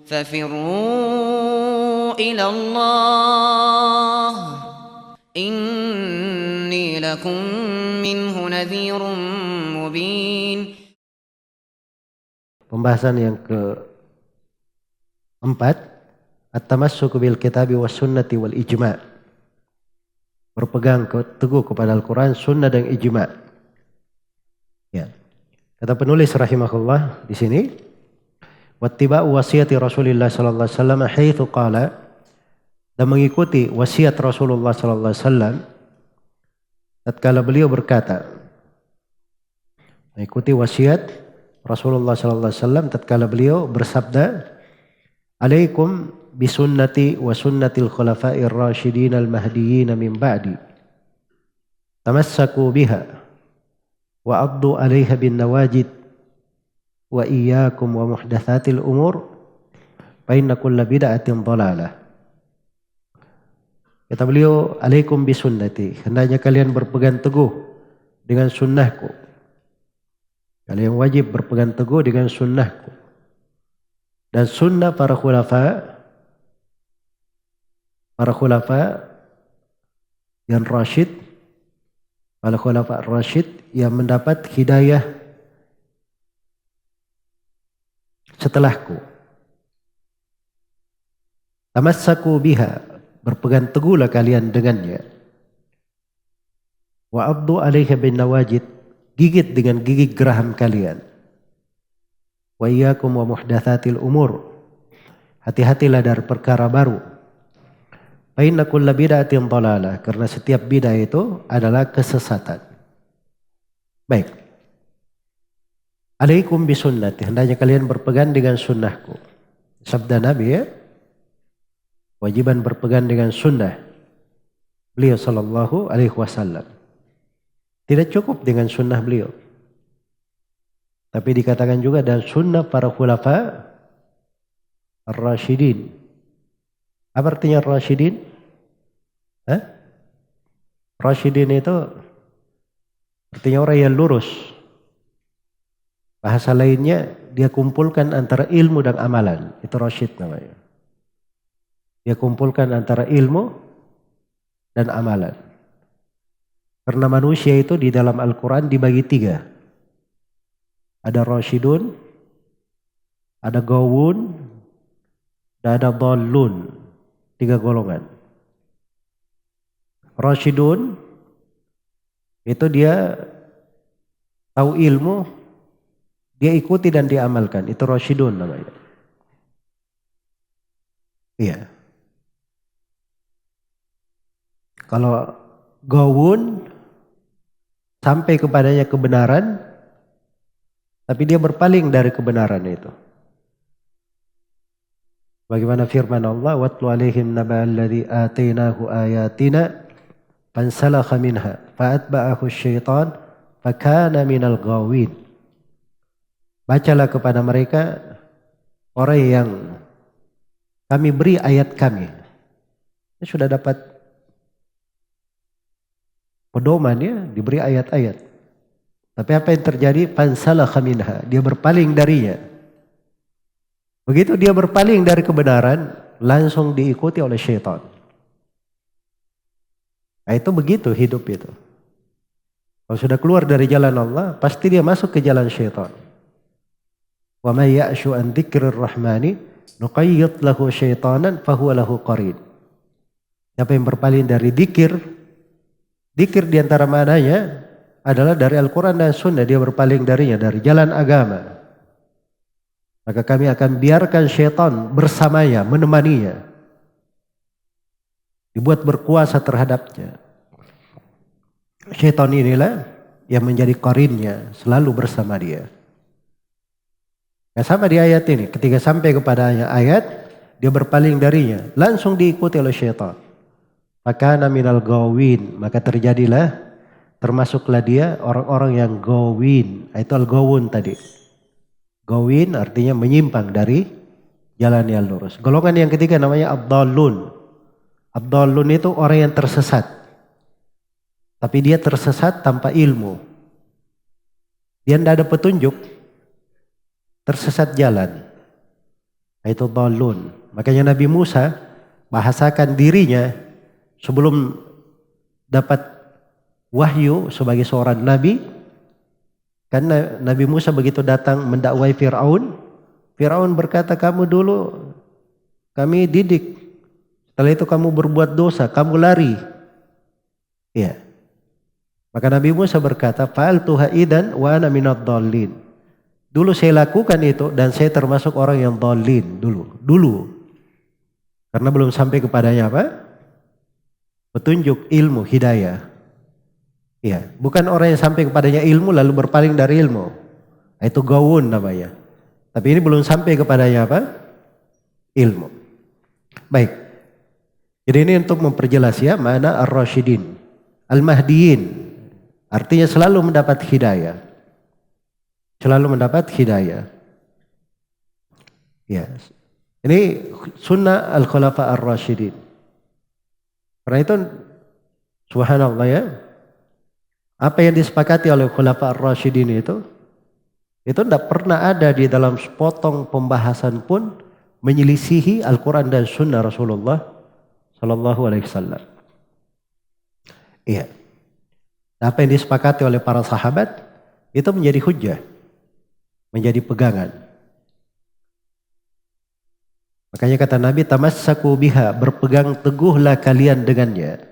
ففروا إلى الله إني لكم منه نذير مبين. Pembahasan yang keempat, at-tamassuku bil kitabi was sunnati wal ijma'. Berpegang teguh kepada Al-Quran, sunnah dan ijma'. Ya. Kata penulis rahimahullah di sini, wattiba'u wasiyati Rasulullah sallallahu alaihi wasallam haitsu qala, dan mengikuti wasiat Rasulullah sallallahu alaihi wasallam tatkala beliau berkata, mengikuti wasiat Rasulullah sallallahu alaihi wasallam tatkala beliau bersabda, "Alaikum bisunnati wa sunnatil khulafa'ir rasyidin al-mahdiyyin min ba'di. Tamassaku biha wa 'addu 'alaiha bin nawajid wa iyyakum wa muhdatsatil umur fa inna kulla bid'atin dhalalah." Kata beliau, "Alaikum bisunnati." Hendaknya kalian berpegang teguh dengan sunnahku. Kalian wajib berpegang teguh dengan sunnahku. Dan sunnah para khulafa yang rasyid, para khulafa rasyid yang mendapat hidayah setelahku. Tamassaku biha, berpegang teguhlah kalian dengannya. Wa 'addu 'alaiha bin nawajid, gigit dengan gigi geraham kalian. Wa iyyakum wa muhdatsatil umur, hati-hatilah dari perkara baru. Fa inna kulla bid'atin dhalalah, karena setiap bid'ah itu adalah kesesatan. Baik. Alaikum bisunnati, hendaknya kalian berpegang dengan sunnahku. Sabda Nabi, ya. Wajiban berpegang dengan sunnah beliau sallallahu alaihi wasallam. Tidak cukup dengan sunnah beliau, tapi dikatakan juga dan sunnah para khulafa ar-rasyidin. Apa artinya rasyidin? Rasyidin itu artinya orang yang lurus. Bahasa lainnya, dia kumpulkan antara ilmu dan amalan. Itu rasyid namanya. Dia kumpulkan antara ilmu dan amalan. Karena manusia itu di dalam Al-Quran dibagi 3. Ada rasyidun, ada gawun, dan ada dhallun. 3 golongan. Rasyidun itu dia tahu ilmu, dia ikuti dan diamalkan. Itu rasyidun namanya. Iya. Kalau gawun, sampai kepadanya kebenaran, tapi dia berpaling dari kebenaran itu. Bagaimana firman Allah, "Watlu 'alaihim naba'al ladzi atainahu ayatina fansalakha minha fa'atba'ahu asy-syaitan fakana minal ghawin." Bacalah kepada mereka orang yang kami beri ayat kami. Dia sudah dapat pedoman, ya, diberi ayat-ayat. Tapi apa yang terjadi? Fansalakha minha, dia berpaling darinya. Begitu dia berpaling dari kebenaran, langsung diikuti oleh syaitan. Nah, itu begitu hidup itu. Kalau sudah keluar dari jalan Allah, pasti dia masuk ke jalan syaitan. Wa may ya'shu an dzikrir rahmani nuqayyid lahu syaitanan fahuwa lahu qarin. Siapa yang berpaling dari dzikir diantara mananya adalah dari Al-Quran dan Sunnah, dia berpaling darinya, dari jalan agama. Maka kami akan biarkan syaitan bersamanya, menemaninya. Dibuat berkuasa terhadapnya. Syaitan inilah yang menjadi qarinnya, selalu bersama dia. Nah, sama di ayat ini, ketika sampai kepadanya ayat, dia berpaling darinya, langsung diikuti oleh syaitan. Maka minal gawin, maka termasuklah dia orang-orang yang gawin. Itu al-gawun tadi. Gawin artinya menyimpang dari jalan yang lurus. Golongan yang ketiga namanya ad-dhallun. Ad-dhallun itu orang yang tersesat. Tapi dia tersesat tanpa ilmu. Dia tidak ada petunjuk. Tersesat jalan. Itu dhalun. Makanya Nabi Musa bahasakan dirinya sebelum dapat wahyu sebagai seorang nabi. Karena Nabi Musa begitu datang mendakwai Fir'aun, Fir'aun berkata, kamu dulu kami didik, setelah itu kamu berbuat dosa, kamu lari. Ya. Maka Nabi Musa berkata, fa'altuha idzan wa ana minadh dhallin. Dulu saya lakukan itu dan saya termasuk orang yang dhalin dulu. Karena belum sampai kepadanya apa? Petunjuk, ilmu, hidayah. Ya, bukan orang yang sampai kepadanya ilmu lalu berpaling dari ilmu. Itu gawun namanya. Tapi ini belum sampai kepadanya apa? Ilmu. Baik. Jadi ini untuk memperjelas ya makna ar-rasyidin. Al-mahdiyin. Artinya selalu mendapat hidayah. Selalu mendapat hidayah. Ya. Ini sunnah al-khulafa ar-rasyidin. Karena itu subhanallah ya. Apa yang disepakati oleh khulafa ar-rasyidin itu tidak pernah ada di dalam sepotong pembahasan pun menyelisihi Al-Quran dan Sunnah Rasulullah Sallallahu Alaihi Wasallam. Iya. Apa yang disepakati oleh para sahabat itu menjadi hujjah, menjadi pegangan. Makanya kata Nabi, tamassaku biha, berpegang teguhlah kalian dengannya.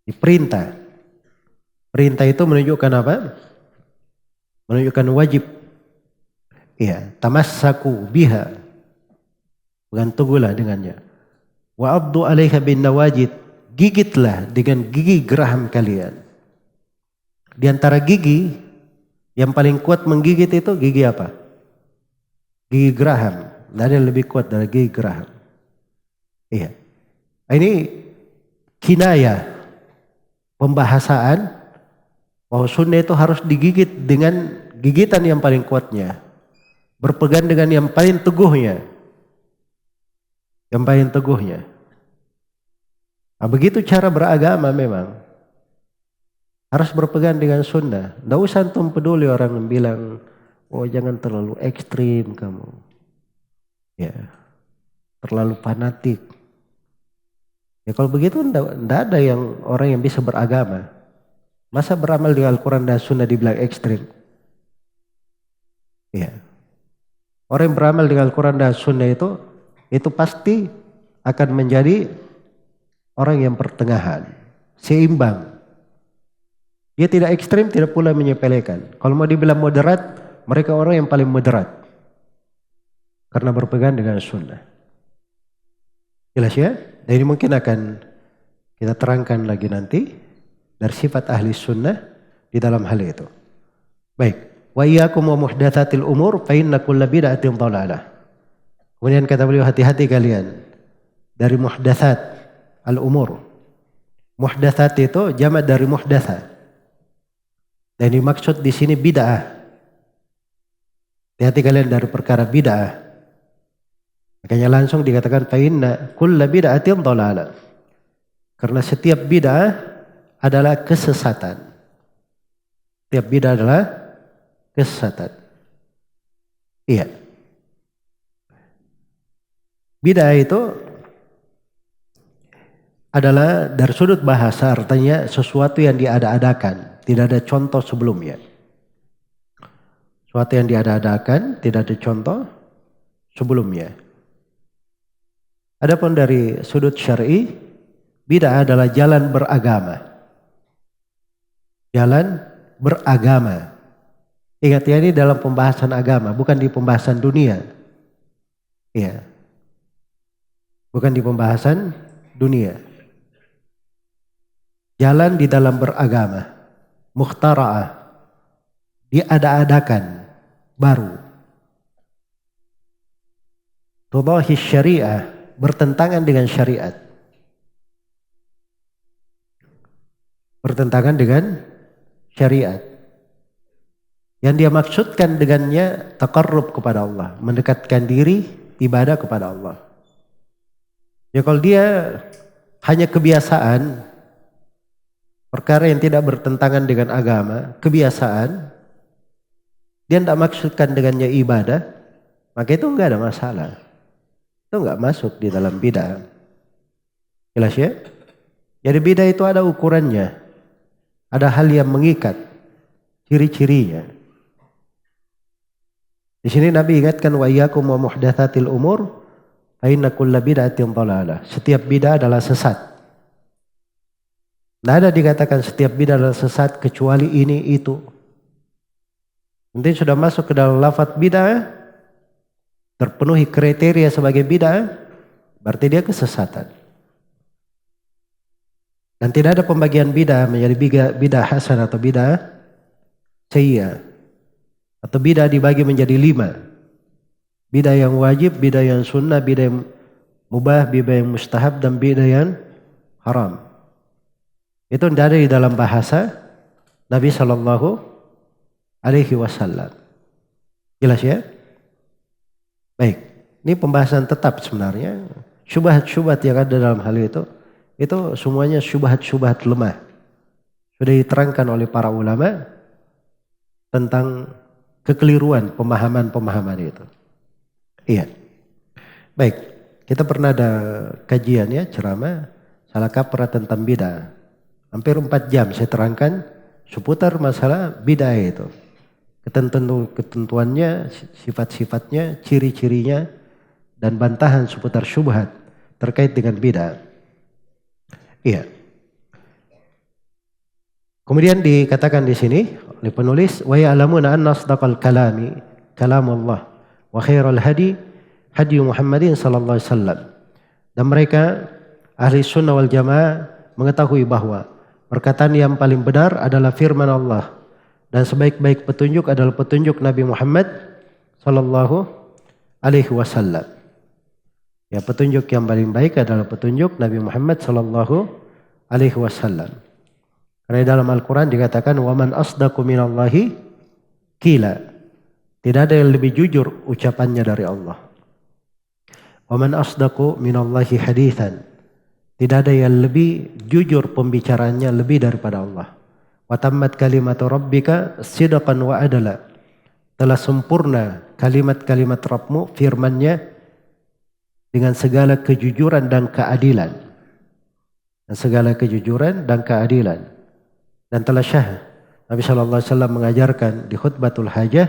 Diperintah. Perintah itu menunjukkan apa? Menunjukkan wajib. Iya, tamassaku biha. Pegang teguhlah dengannya. Wa abdu 'alaiha bin nawajid. Gigitlah dengan gigi geraham kalian. Di antara gigi yang paling kuat menggigit itu gigi apa? Gigi geraham. Tidak ada yang lebih kuat dari gigi geraham. Iya. Ini kinayah, pembahasaan bahwa sunnah itu harus digigit dengan gigitan yang paling kuatnya. Berpegang dengan yang paling teguhnya. Yang paling teguhnya. Nah, begitu cara beragama memang. Harus berpegang dengan sunnah. Tidak usah antum peduli orang yang bilang, oh jangan terlalu ekstrim kamu. Ya, terlalu fanatik. Ya kalau begitu tidak ada yang orang yang bisa beragama. Masa beramal dengan Al-Quran dan Sunnah dibilang ekstrim? Ya. Orang yang beramal dengan Al-Quran dan Sunnah itu pasti akan menjadi orang yang pertengahan, seimbang. Dia tidak ekstrim, tidak pula menyepelekan. Kalau mau dibilang moderat, mereka orang yang paling moderat. Karena berpegang dengan Sunnah. Jelas ya? Dan ini mungkin akan kita terangkan lagi nanti. Dari sifat ahli sunnah di dalam hal itu. Baik. Wa iyyakum wa muhdatsatil umur fa inna kulla bid'atin dhalalah. Kemudian kata beliau, hati-hati kalian dari muhdatsat al-umur. Muhdatsat itu jamak dari muhdatsa. Dan dimaksud di sini bid'ah. Hati-hati kalian dari perkara bid'ah. Makanya langsung dikatakan fa inna kulla bid'atin dhalalah. Karena setiap bid'ah adalah kesesatan. Tiap bid'ah adalah kesesatan. Iya. Bid'ah itu adalah dari sudut bahasa artinya sesuatu yang diada-adakan. Tidak ada contoh sebelumnya. Sesuatu yang diada-adakan, tidak ada contoh sebelumnya. Adapun dari sudut syar'i, bid'ah adalah jalan beragama. Jalan beragama. Ingat ya, ini dalam pembahasan agama, bukan di pembahasan dunia. Iya. Bukan di pembahasan dunia. Jalan di dalam beragama. Mukhtara'ah. Diada-adakan. Baru. Tudahi syariah. Bertentangan dengan syariat. Bertentangan dengan syariat. Yang dia maksudkan dengannya taqarrub kepada Allah, mendekatkan diri ibadah kepada Allah. Ya kalau dia hanya kebiasaan, perkara yang tidak bertentangan dengan agama, kebiasaan, dia tidak maksudkan dengannya ibadah, maka itu enggak ada masalah. Itu enggak masuk di dalam bid'ah. Jelas ya? Jadi bid'ah itu ada ukurannya. Ada hal yang mengikat, ciri-cirinya. Di sini Nabi ingatkan wa iyyakum wa muhdatsatil umur fa inna kulla bid'atin dhalalah. Setiap bid'ah adalah sesat. Tidak ada dikatakan setiap bid'ah adalah sesat kecuali ini itu. Nanti sudah masuk ke dalam lafaz bid'ah, terpenuhi kriteria sebagai bid'ah, berarti dia kesesatan. Dan tidak ada pembagian bid'ah menjadi bid'ah hasan atau bid'ah sayyi'ah. Atau bid'ah dibagi menjadi 5. Bid'ah yang wajib, bid'ah yang sunnah, bid'ah yang mubah, bid'ah yang mustahab, dan bid'ah yang haram. Itu tidak ada di dalam bahasa Nabi Sallallahu Alaihi Wasallam. Jelas ya? Baik, ini pembahasan tetap sebenarnya. Syubhat-syubhat yang ada dalam hal itu semuanya syubhat-syubhat lemah. Sudah diterangkan oleh para ulama tentang kekeliruan pemahaman-pemahaman itu. Iya. Baik, kita pernah ada kajian ya, ceramah salah kaprah tentang bid'ah. Hampir 4 jam saya terangkan seputar masalah bid'ah itu. Ketentuannya, sifat-sifatnya, ciri-cirinya, dan bantahan seputar syubhat terkait dengan bid'ah. Iya. Kemudian dikatakan di sini oleh penulis wa ya'lamuna anna asdaqal kalami kalamullah wa khairal hadi hadi Muhammadin sallallahu alaihi wasallam. Dan mereka ahli sunnah wal jamaah mengetahui bahwa perkataan yang paling benar adalah firman Allah dan sebaik-baik petunjuk adalah petunjuk Nabi Muhammad sallallahu alaihi wasallam. Ya, petunjuk yang paling baik adalah petunjuk Nabi Muhammad sallallahu alaihi wasallam. Karena dalam Al-Quran dikatakan waman asdaqu minallahi qila. Tidak ada yang lebih jujur ucapannya dari Allah. Waman asdaqu minallahi hadithan. Tidak ada yang lebih jujur pembicaraannya lebih daripada Allah. Wa tammat kalimatu rabbika sidqan wa adala. Telah sempurna kalimat-kalimat Rabbmu, firman-Nya dengan segala kejujuran dan keadilan. Dan segala kejujuran dan keadilan. Dan telah syah Nabi sallallahu alaihi wasallam mengajarkan di khutbatul hajah,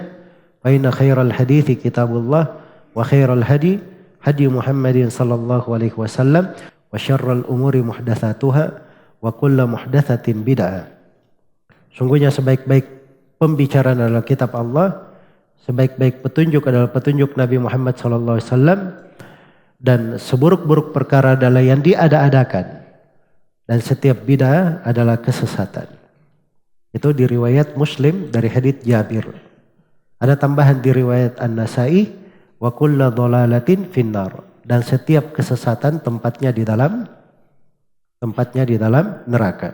fa inna khairal hadithi kitabullah wa khairal hadi hadi Muhammadin sallallahu alaihi wasallam wa syarrul umuri muhdatsatuha wa kullu muhdatsatin bid'ah. Sungguhnya sebaik-baik pembicaraan adalah kitab Allah, sebaik-baik petunjuk adalah petunjuk Nabi Muhammad sallallahu alaihi wasallam, dan seburuk-buruk perkara adalah yang diada-adakan, dan setiap bid'ah adalah kesesatan. Itu di riwayat Muslim dari hadits Jabir. Ada tambahan di riwayat An-Nasa'i wa kullu dhalalatin finnar, dan setiap kesesatan tempatnya di dalam neraka.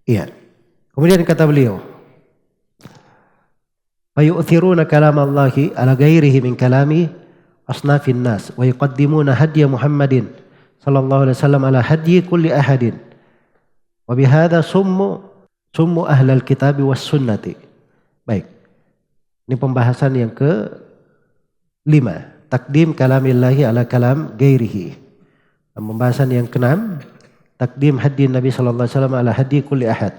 Iya. Kemudian kata beliau, fa yu'thiruna kalamallahi ala ghairihi min kalami asnafin nas wa yuqaddimuna hadiya Muhammadin sallallahu alaihi wasallam ala hadiyi kulli ahadin. Wa bihadza summu ahlal kitabi was sunnati. Baik. Ini pembahasan yang ke-5, takdim kalamillahi ala kalam ghairihi. Dan pembahasan yang ke-6, takdim hadi Nabi sallallahu alaihi wasallam ala hadi kulli ahad.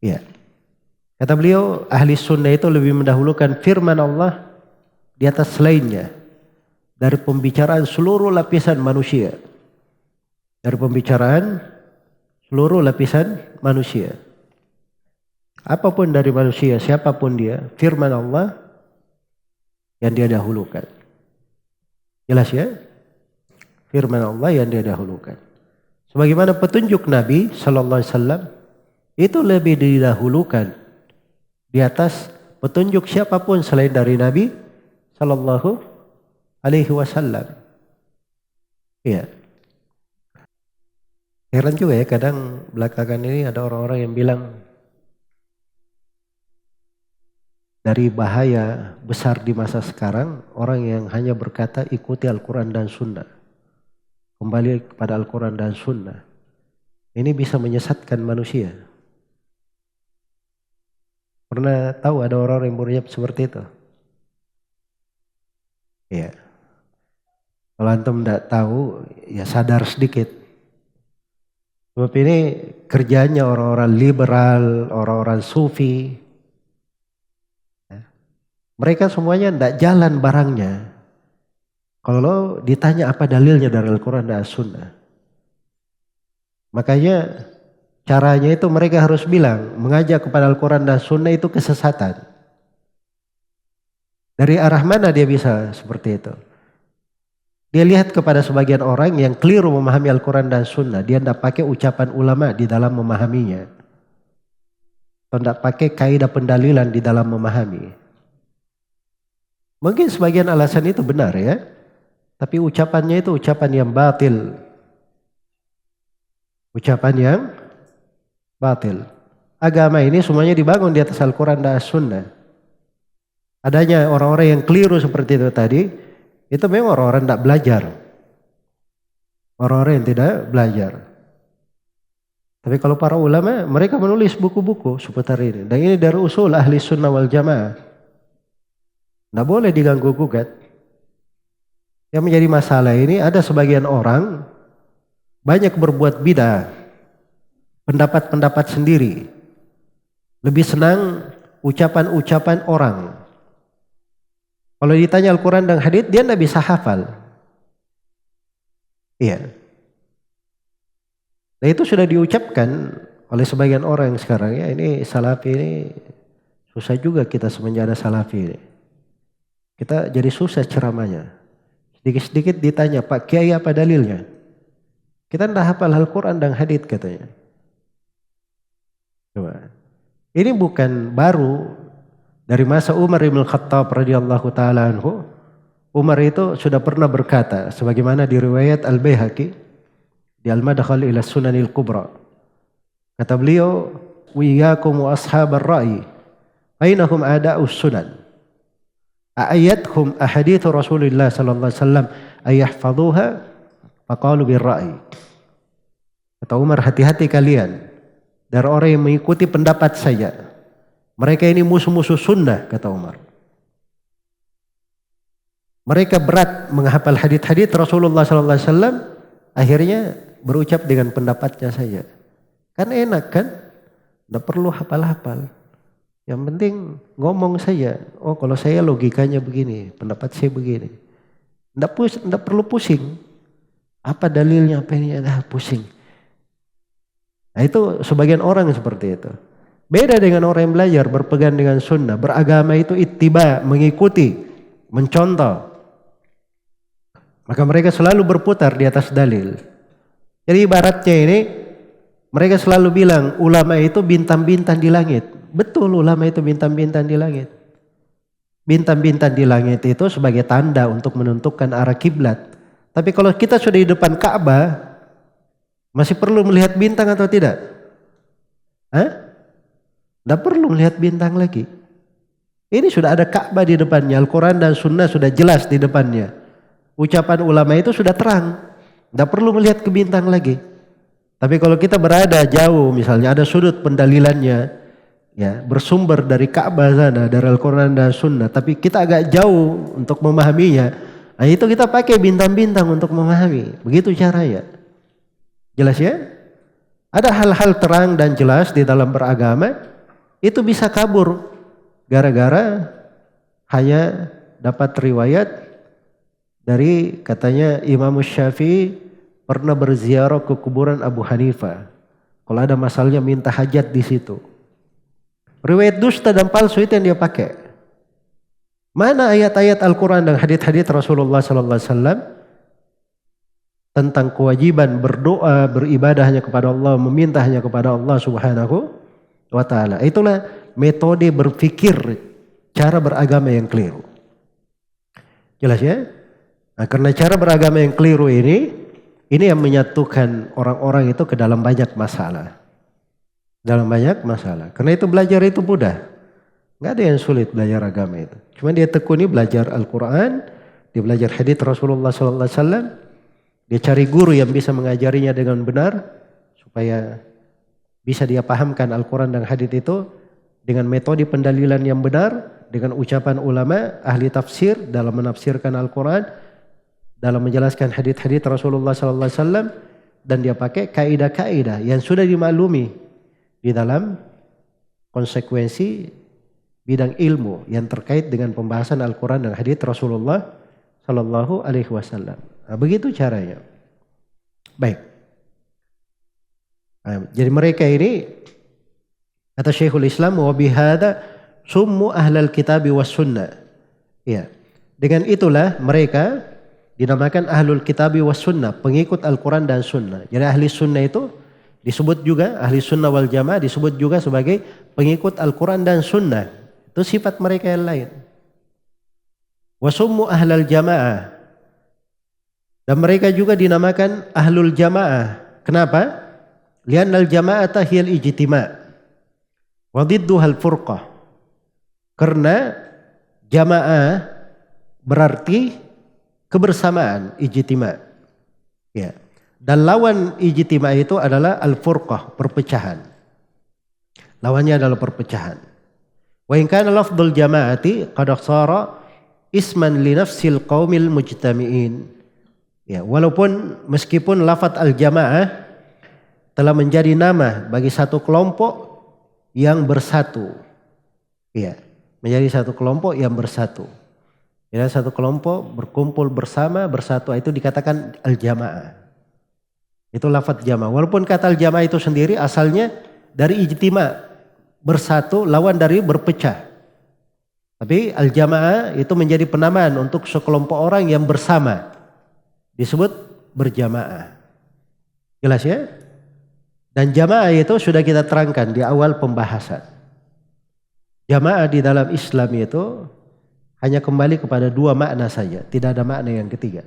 Ya. Kata beliau, ahli sunnah itu lebih mendahulukan firman Allah di atas selainnya dari pembicaraan seluruh lapisan manusia. Dari pembicaraan seluruh lapisan manusia. Apapun dari manusia, siapapun dia, firman Allah yang dia dahulukan. Jelas ya? Firman Allah yang dia dahulukan. Sebagaimana petunjuk Nabi sallallahu alaihi wasallam itu lebih didahulukan di atas petunjuk siapapun selain dari Nabi sallallahu alaihi wasallam. Iya. Heran juga ya, kadang belakangan ini ada orang-orang yang bilang dari bahaya besar di masa sekarang orang yang hanya berkata ikuti Al-Quran dan Sunnah, kembali kepada Al-Quran dan Sunnah. Ini bisa menyesatkan manusia. Pernah tahu ada orang-orang yang berucap seperti itu? Iya. Kalau antum tidak tahu, ya sadar sedikit. Sebab ini kerjanya orang-orang liberal, orang-orang sufi. Mereka semuanya tidak jalan barangnya. Kalau ditanya apa dalilnya dari Al-Quran dan As-Sunnah. Makanya caranya itu mereka harus bilang, mengajak kepada Al-Quran dan As-Sunnah itu kesesatan. Dari arah mana dia bisa seperti itu? Dia lihat kepada sebagian orang yang keliru memahami Al-Quran dan Sunnah. Dia tidak pakai ucapan ulama di dalam memahaminya. Atau tidak pakai kaidah pendalilan di dalam memahami. Mungkin sebagian alasan itu benar ya. Tapi ucapannya itu ucapan yang batil. Ucapan yang batil. Agama ini semuanya dibangun di atas Al-Quran dan As-Sunnah. Adanya orang-orang yang keliru seperti itu tadi. Itu memang orang-orang tidak belajar. Orang-orang yang tidak belajar. Tapi kalau para ulama, mereka menulis buku-buku seputar ini. Dan ini dari usul ahli sunnah wal jamaah. Tidak boleh diganggu gugat. Yang menjadi masalah ini ada sebagian orang banyak berbuat bidah. Pendapat-pendapat sendiri. Lebih senang ucapan-ucapan orang. Kalau ditanya Al-Quran dan hadits dia tidak bisa hafal. Iya. Nah itu sudah diucapkan oleh sebagian orang yang sekarang ya. Ini salafi ini susah juga kita semenjak ada salafi ini. Kita jadi susah ceramahnya. Sedikit-sedikit ditanya, Pak Kiai apa dalilnya? Kita tidak hafal Al-Quran dan hadits katanya. Coba. Ini bukan baru. Dari masa Umar bin Khattab radhiyallahu taala anhu, Umar itu sudah pernah berkata sebagaimana di riwayat Al-Baihaqi di Al-Madkhal ila Sunanil Kubra. Kata beliau, "Wa iyyakum wa ashabar ra'i, ainahum a'da'us sunan. A'ayathum ahadits Rasulullah sallallahu alaihi wasallam ayahfazuha faqalu bir ra'i." Kata Umar, hati-hati kalian dari orang yang mengikuti pendapat saya. Mereka ini musuh-musuh sunnah, kata Umar. Mereka berat menghafal hadits-hadits Rasulullah SAW, akhirnya berucap dengan pendapatnya saja. Kan enak kan? Tidak perlu hafal-hafal. Yang penting ngomong saja. Oh kalau saya logikanya begini, pendapat saya begini. Tidak perlu pusing. Apa dalilnya, apa ini? Pusing. Nah itu sebagian orang seperti itu. Beda dengan orang yang belajar, berpegang dengan sunnah. Beragama itu ittiba, mengikuti, mencontoh. Maka mereka selalu berputar di atas dalil. Jadi ibaratnya ini, mereka selalu bilang ulama itu bintang-bintang di langit. Betul, ulama itu bintang-bintang di langit. Bintang-bintang di langit itu sebagai tanda untuk menentukan arah kiblat. Tapi kalau kita sudah di depan Ka'bah, masih perlu melihat bintang atau tidak? Hah? Tidak perlu melihat bintang lagi. Ini sudah ada Ka'bah di depannya. Al-Quran dan Sunnah sudah jelas di depannya. Ucapan ulama itu sudah terang. Tidak perlu melihat ke bintang lagi. Tapi kalau kita berada jauh, misalnya ada sudut pendalilannya, ya bersumber dari Ka'bah sana, dari Al-Quran dan Sunnah. Tapi kita agak jauh untuk memahaminya. Nah itu kita pakai bintang-bintang untuk memahami. Begitu caranya. Jelas ya? Ada hal-hal terang dan jelas di dalam beragama. Itu bisa kabur gara-gara hanya dapat riwayat dari katanya Imam Syafi'i pernah berziarah ke kuburan Abu Hanifah. Kalau ada masalahnya minta hajat di situ. Riwayat dusta dan palsu itu yang dia pakai. Mana ayat-ayat Al-Quran dan hadits-hadits Rasulullah sallallahu alaihi wasallam tentang kewajiban berdoa, beribadah hanya kepada Allah, meminta hanya kepada Allah Subhanahu wa ta'ala. Itulah metode berpikir cara beragama yang keliru. Jelas ya? Nah, karena cara beragama yang keliru ini yang menyatukan orang-orang itu ke dalam banyak masalah. Dalam banyak masalah. Karena itu belajar itu mudah. Nggak ada yang sulit belajar agama itu. Cuma dia tekuni belajar Al-Quran, dia belajar hadits Rasulullah SAW, dia cari guru yang bisa mengajarinya dengan benar supaya bisa dia pahamkan Al-Quran dan hadits itu dengan metode pendalilan yang benar, dengan ucapan ulama, ahli tafsir dalam menafsirkan Al-Quran, dalam menjelaskan hadits-hadits Rasulullah SAW, dan dia pakai kaidah-kaidah yang sudah dimaklumi di dalam konsekuensi bidang ilmu yang terkait dengan pembahasan Al-Quran dan hadits Rasulullah SAW. Nah, begitu caranya. Baik. Nah, jadi mereka ini, kata Syekhul Islam, wa bihada summu ahlal kitabi was sunnah. Ya. Dengan itulah mereka dinamakan ahlul kitabi was sunnah, pengikut Al-Quran dan sunnah. Jadi ahli sunnah itu disebut juga, ahli sunnah wal jamaah disebut juga sebagai pengikut Al-Quran dan sunnah. Itu sifat mereka yang lain. Wa summu ahlal jamaah. Dan mereka juga dinamakan ahlul jamaah. Kenapa? Li'annal jama'ata hiyal ijtima' wa didduhal furqah. Karena jamaah berarti kebersamaan, ijtima'. Ya. Dan lawan ijtima' itu adalah al-furqah, perpecahan. Lawannya adalah perpecahan. Wa in kana lafdhul jama'ati qad sara isman li nafsil qaumil mujtami'in. Ya, walaupun meskipun lafaz al-jamaah telah menjadi nama bagi satu kelompok yang bersatu. Ya, menjadi satu kelompok yang bersatu. Ya, satu kelompok berkumpul bersama, bersatu, itu dikatakan al-jamaah. Itu lafaz jamaah. Walaupun kata al-jamaah itu sendiri asalnya dari ijtima', bersatu lawan dari berpecah. Tapi al-jamaah itu menjadi penamaan untuk sekelompok orang yang bersama. Disebut berjamaah. Jelas ya? Dan jamaah itu sudah kita terangkan di awal pembahasan. Jamaah di dalam Islam itu hanya kembali kepada dua makna saja. Tidak ada makna yang ketiga.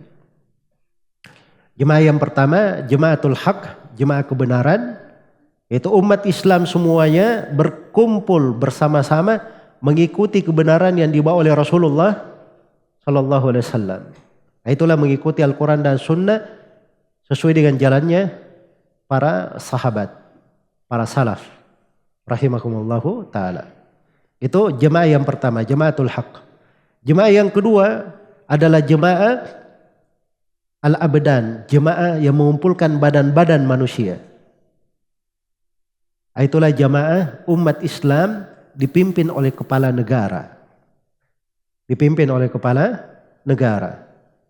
Jamaah yang pertama, jamaatul haq, jamaah kebenaran. Itu umat Islam semuanya berkumpul bersama-sama mengikuti kebenaran yang dibawa oleh Rasulullah Sallallahu Alaihi Wasallam. Itulah mengikuti Al-Quran dan Sunnah sesuai dengan jalannya para sahabat, para salaf, rahimahumullahu ta'ala. Itu jemaah yang pertama, jamaatul haq. Jemaah yang kedua adalah jemaah al-abdan, jemaah yang mengumpulkan badan-badan manusia. Itulah jemaah umat Islam dipimpin oleh kepala negara. Dipimpin oleh kepala negara.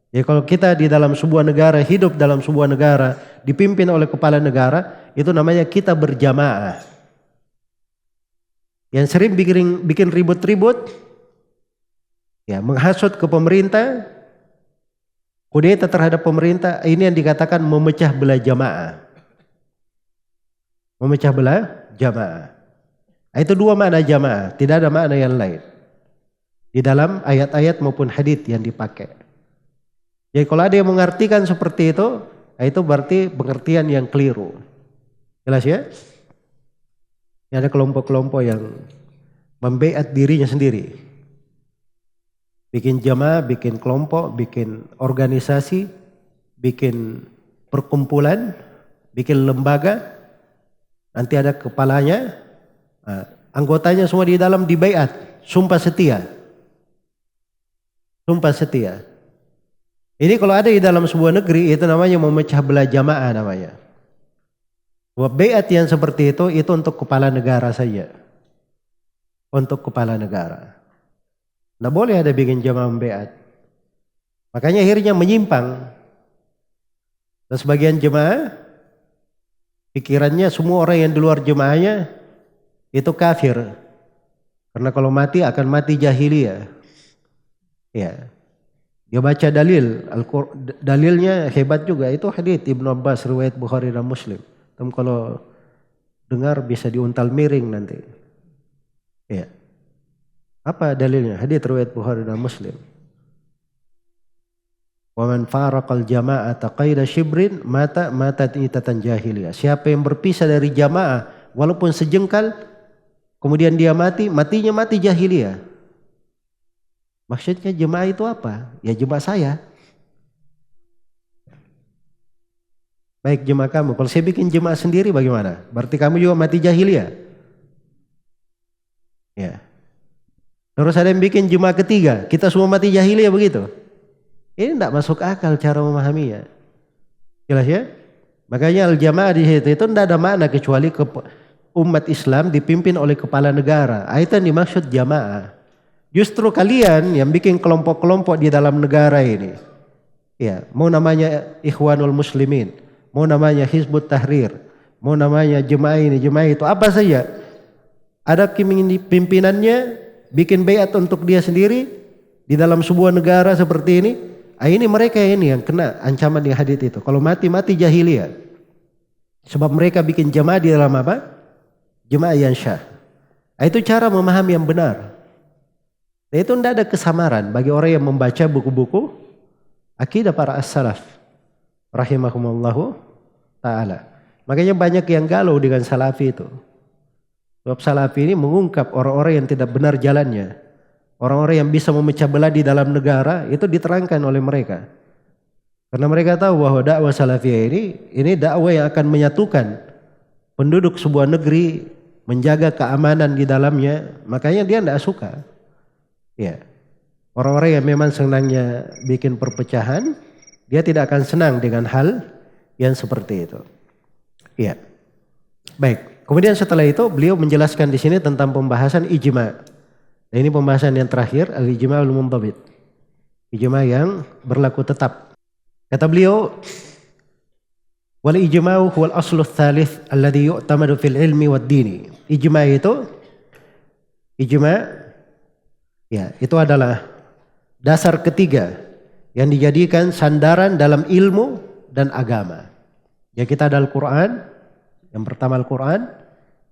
Ya, kalau kita di dalam sebuah negara, hidup dalam sebuah negara, dipimpin oleh kepala negara, itu namanya kita berjamaah. Yang sering bikin ribut-ribut, ya, menghasut ke pemerintah, kudeta terhadap pemerintah, ini yang dikatakan memecah belah jamaah. Memecah belah jamaah. Itu dua makna jamaah, tidak ada makna yang lain. Di dalam ayat-ayat maupun hadits yang dipakai. Jadi kalau ada yang mengartikan seperti itu berarti pengertian yang keliru. Jelas ya? Ada kelompok-kelompok yang membaiat dirinya sendiri. Bikin jamaah, bikin kelompok, bikin organisasi, bikin perkumpulan, bikin lembaga. Nanti ada kepalanya, anggotanya semua di dalam dibaiat, sumpah setia. Sumpah setia. Ini kalau ada di dalam sebuah negeri itu namanya memecah belah jamaah namanya. Baiat yang seperti itu untuk kepala negara saja. Untuk kepala negara. Nah, boleh ada bikin jamaah baiat. Makanya akhirnya menyimpang. Dan sebagian jemaah pikirannya semua orang yang di luar jemaahnya itu kafir. Karena kalau mati akan mati jahiliyah. Ya. Dia baca dalilnya hebat juga. Itu hadits Ibnu Abbas riwayat Bukhari dan Muslim. Kamu kalau dengar bisa diuntal miring nanti. Ya. Apa dalilnya? Hadits riwayat Bukhari dan Muslim. Wa man faraqal jama'ata qaida shibrin matat itatan jahiliyah. Siapa yang berpisah dari jamaah walaupun sejengkal kemudian dia matinya mati jahiliyah. Maksudnya jemaah itu apa? Ya jemaah saya. Baik jemaah kamu. Kalau saya bikin jemaah sendiri bagaimana? Berarti kamu juga mati jahiliyah. Ya. Terus ada yang bikin jemaah ketiga, kita semua mati jahiliyah begitu. Ini tidak masuk akal cara memahaminya. Jelas ya? Makanya al-jamaah di situ itu tidak ada makna kecuali umat Islam dipimpin oleh kepala negara. Itu yang dimaksud jamaah. Justru kalian yang bikin kelompok-kelompok di dalam negara ini. Ya, mau namanya Ikhwanul Muslimin, mau namanya Hizbut Tahrir, mau namanya jemaah ini, jemaah itu, apa saja. Ada pimpinannya bikin bayat untuk dia sendiri di dalam sebuah negara seperti ini. Ini mereka ini yang kena ancaman di hadits itu. Kalau mati jahiliyah. Sebab mereka bikin jemaah di dalam apa? Jemaah yang syah. Itu cara memahami yang benar. Dan itu tidak ada kesamaran bagi orang yang membaca buku-buku akidah para as-salaf rahimahumullahu ta'ala. Makanya banyak yang galau dengan salafi itu. Sebab salafi ini mengungkap orang-orang yang tidak benar jalannya. Orang-orang yang bisa memecah belah di dalam negara itu diterangkan oleh mereka. Karena mereka tahu bahwa dakwah salafiyah ini dakwah yang akan menyatukan penduduk sebuah negeri, menjaga keamanan di dalamnya. Makanya dia tidak suka. Ya, orang-orang yang memang senangnya bikin perpecahan, dia tidak akan senang dengan hal yang seperti itu. Ya, baik. Kemudian setelah itu beliau menjelaskan di sini tentang pembahasan ijma. Nah, ini pembahasan yang terakhir, al-ijma al-muntabit. Ijma yang berlaku tetap. Kata beliau, wal ijma'u huwal aslu tsalits alladhi yu'tamadu fil ilmi wad dini. Ijma ya, itu adalah dasar ketiga yang dijadikan sandaran dalam ilmu dan agama. Ya, kita ada Al-Quran, yang pertama Al-Quran,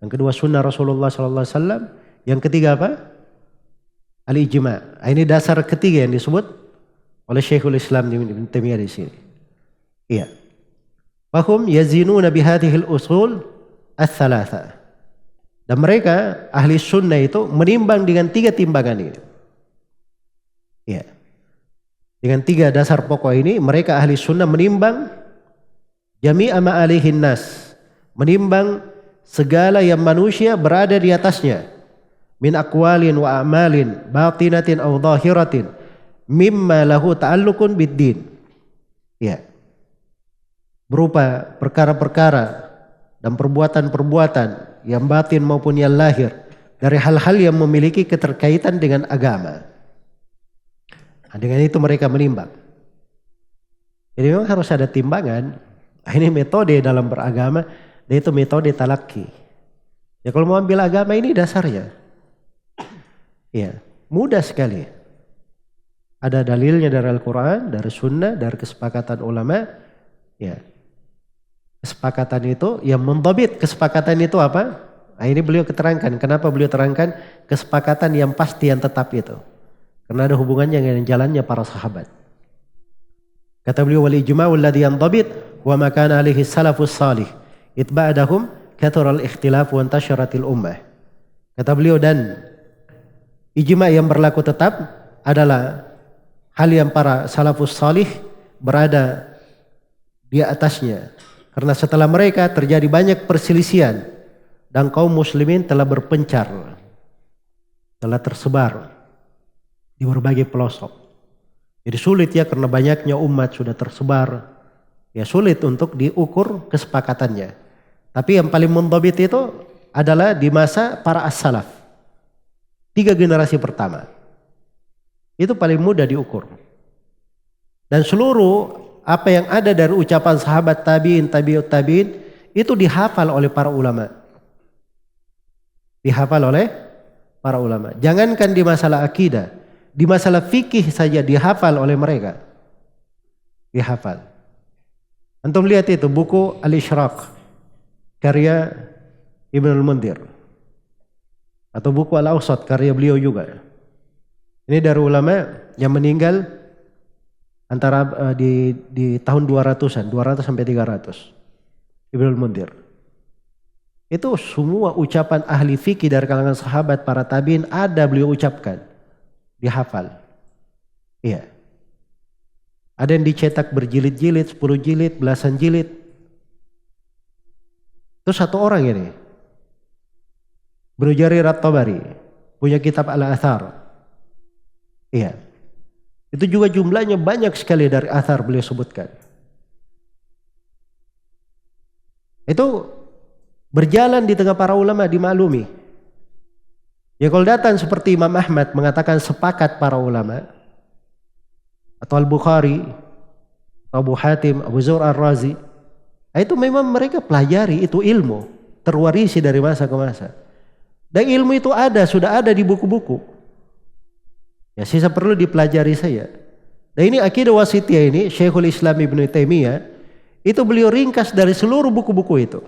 yang kedua Sunnah Rasulullah SAW, yang ketiga apa? Al-Ijma. Ini dasar ketiga yang disebut oleh Syekhul Islam Ibnu Taimiyah di sini. Iya. Fahum yazinuna bihadhil usul ats-tsalatsa. Dan mereka ahli sunnah itu menimbang dengan tiga timbangan ini. Ya. Dengan tiga dasar pokok ini mereka ahli sunnah menimbang jami'a ma'alihin nas. Menimbang segala yang manusia berada di atasnya. Min aqwalin wa a'malin batinatin aw zahiratin mimma lahu ta'alluqun bid-din. Ya. Berupa perkara-perkara dan perbuatan-perbuatan yang batin maupun yang lahir dari hal-hal yang memiliki keterkaitan dengan agama. Nah, dengan itu mereka menimbang. Jadi memang harus ada timbangan. Ini metode dalam beragama, dan itu metode talaki. Ya, kalau mau ambil agama ini dasarnya, ya mudah sekali. Ada dalilnya dari Al-Quran, dari Sunnah, dari kesepakatan ulama. Ya, kesepakatan itu yang mendhabit kesepakatan itu apa? Nah, ini beliau keterangkan. Kenapa beliau terangkan kesepakatan yang pasti, yang tetap itu? Karena ada hubungannya dengan jalannya para sahabat. Kata beliau, wal ijma'u alladhi yandhabit wa ma kana alaihi salafus salih itba'dahum kathara al-ikhtilaf wa intasharatil ummah. Kata beliau, dan ijma' yang berlaku tetap adalah hal yang para salafus salih berada di atasnya. Karena setelah mereka terjadi banyak perselisihan dan kaum muslimin telah berpencar, telah tersebar di berbagai pelosok. Jadi sulit ya, karena banyaknya umat sudah tersebar. Ya sulit untuk diukur kesepakatannya. Tapi yang paling mendhabit itu adalah di masa para as-salaf. 3 generasi pertama. Itu paling mudah diukur. Dan seluruh apa yang ada dari ucapan sahabat tabi'in, tabi'ut tabi'in itu dihafal oleh para ulama. Dihafal oleh para ulama. Jangankan di masalah akidah, di masalah fikih saja dihafal oleh mereka. Dihafal. Antum lihat itu buku Al-Ishraq karya Ibnu Al-Mundhir, atau buku Al-Awsat karya beliau juga. Ini dari ulama yang meninggal antara di tahun 200-an, 200 sampai 300. Ibnu Al-Mundhir. Itu semua ucapan ahli fikih dari kalangan sahabat, para tabi'in ada beliau ucapkan. Dihafal. Iya. Ada yang dicetak berjilid-jilid, 10 jilid, belasan jilid. Itu satu orang ini. Ibnu Jarir At-Tabari punya kitab Al-Athar. Iya. Itu juga jumlahnya banyak sekali dari athar beliau sebutkan. Itu berjalan di tengah para ulama dimaklumi. Ya kalau datang seperti Imam Ahmad mengatakan sepakat para ulama, atau Al-Bukhari, atau Abu Hatim, Abu Zur Ar-Razi, itu memang mereka pelajari, itu ilmu terwarisi dari masa ke masa. Dan ilmu itu sudah ada di buku-buku. Ya sisa perlu dipelajari saya. Dan ini akidah wasitiyah ini Syekhul Islam Ibnu Taimiyah itu beliau ringkas dari seluruh buku-buku itu.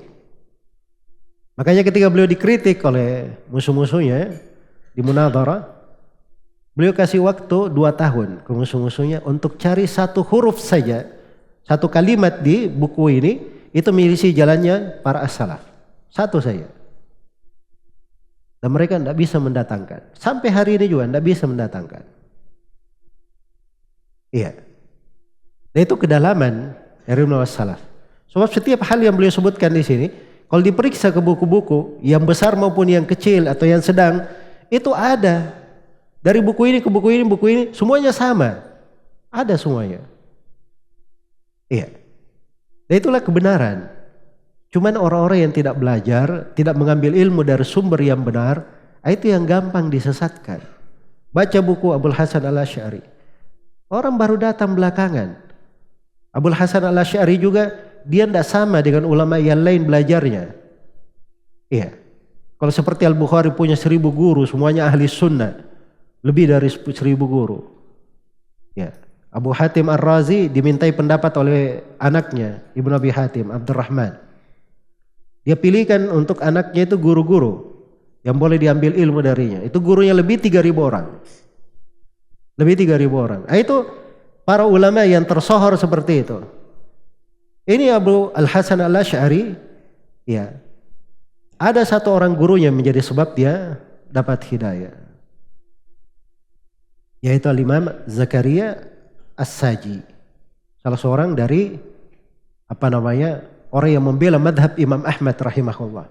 Makanya ketika beliau dikritik oleh musuh-musuhnya di munadharah, beliau kasih waktu 2 tahun ke musuh-musuhnya untuk cari satu huruf saja, satu kalimat di buku ini itu mengisi jalannya para as-salaf. Satu saja. Dan mereka tidak bisa mendatangkan. Sampai hari ini juga tidak bisa mendatangkan. Iya. Dan itu kedalaman dari ilmu as-salaf. Sebab setiap hal yang beliau sebutkan di sini, kalau diperiksa ke buku-buku, yang besar maupun yang kecil atau yang sedang, itu ada. Dari buku ini ke buku ini, semuanya sama. Ada semuanya. Iya. Dan itulah kebenaran. Cuman orang-orang yang tidak belajar, tidak mengambil ilmu dari sumber yang benar, itu yang gampang disesatkan. Baca buku Abul Hasan Al-Asy'ari. Orang baru datang belakangan. Abul Hasan Al-Asy'ari juga, dia tidak sama dengan ulama yang lain belajarnya. Iya. Kalau seperti Al-Bukhari punya 1000 guru, semuanya ahli sunnah. Lebih dari 1000 guru. Ya. Abu Hatim Ar-Razi dimintai pendapat oleh anaknya, Ibnu Abi Hatim, Abdurrahman. Dia pilihkan untuk anaknya itu guru-guru yang boleh diambil ilmu darinya. Itu gurunya lebih 3000 orang. Lebih 3000 orang. Itu para ulama yang tersohor seperti itu. Ini Abu Al-Hasan Al-Asy'ari, ya. Ada satu orang gurunya menjadi sebab dia dapat hidayah. Yaitu Al-Imam Zakaria As-Saji. Salah seorang dari orang yang membela madhab Imam Ahmad rahimahullah.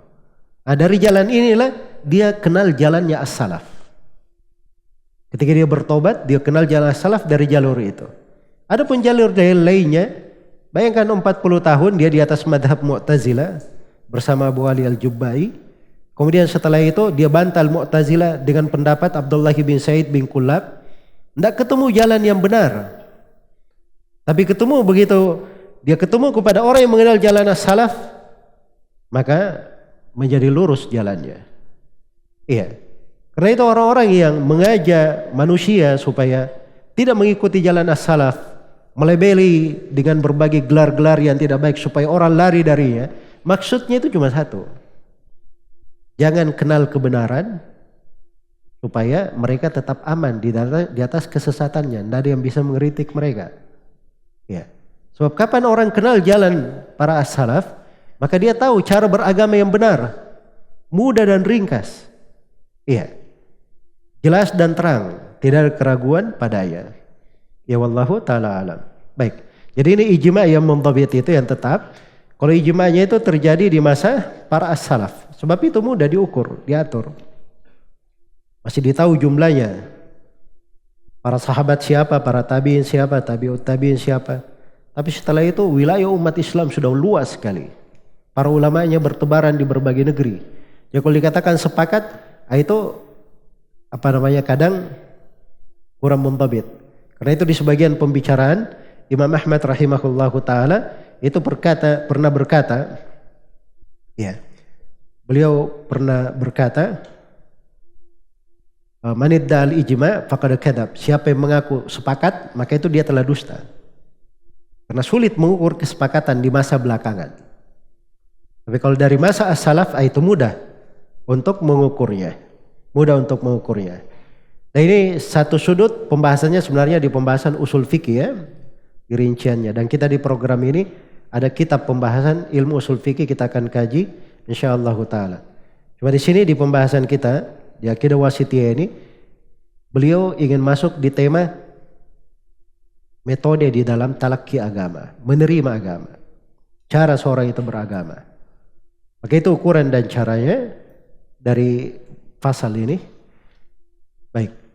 Nah, dari jalan inilah dia kenal jalannya as-salaf. Ketika dia bertobat, dia kenal jalan as-salaf dari jalur itu. Adapun jalur dari lainnya, bayangkan 40 tahun dia di atas madhab Mu'tazilah bersama Abu Ali Al-Jubbai. Kemudian setelah itu dia bantal Mu'tazilah dengan pendapat Abdullah bin Said bin Kullab. Tidak ketemu jalan yang benar. Tapi begitu dia ketemu kepada orang yang mengenal jalan as-salaf, maka menjadi lurus jalannya. Iya. Karena itu orang-orang yang mengajak manusia supaya tidak mengikuti jalan as-salaf, melebeli dengan berbagai gelar-gelar yang tidak baik supaya orang lari darinya, maksudnya itu cuma satu. Jangan kenal kebenaran supaya mereka tetap aman di atas kesesatannya. Tidak ada yang bisa mengkritik mereka. Ya. Sebab kapan orang kenal jalan para as-salaf, maka dia tahu cara beragama yang benar, mudah dan ringkas. Iya. Jelas dan terang, tidak ada keraguan padanya. Ya wallahu taala alam. Baik. Jadi ini ijma' yang mundhabit itu yang tetap. Kalau ijma'nya itu terjadi di masa para as-salaf. Sebab itu mudah diukur, diatur. Masih ditahu jumlahnya. Para sahabat siapa, para tabi'in siapa, tabi'ut tabi'in siapa. Tapi setelah itu wilayah umat Islam sudah luas sekali. Para ulamanya bertebaran di berbagai negeri. Ya kalau dikatakan sepakat, itu kadang kurang mundhabit. Karena itu di sebagian pembicaraan Imam Ahmad rahimahullahu taala itu pernah berkata, ya, beliau pernah berkata, manidda al-ijma' faqad kadzab. Siapa yang mengaku sepakat, maka itu dia telah dusta. Karena sulit mengukur kesepakatan di masa belakangan. Tapi kalau dari masa as-salaf itu mudah untuk mengukurnya. Nah ini satu sudut pembahasannya sebenarnya di pembahasan usul fikih ya, di rinciannya. Dan kita di program ini ada kitab pembahasan ilmu usul fikih kita akan kaji insyaallah taala. Cuma di sini di pembahasan kita di akidah wasithiyah ini beliau ingin masuk di tema metode di dalam talaqi agama, menerima agama. Cara seorang itu beragama. Maka itu ukuran dan caranya dari pasal ini. Baik.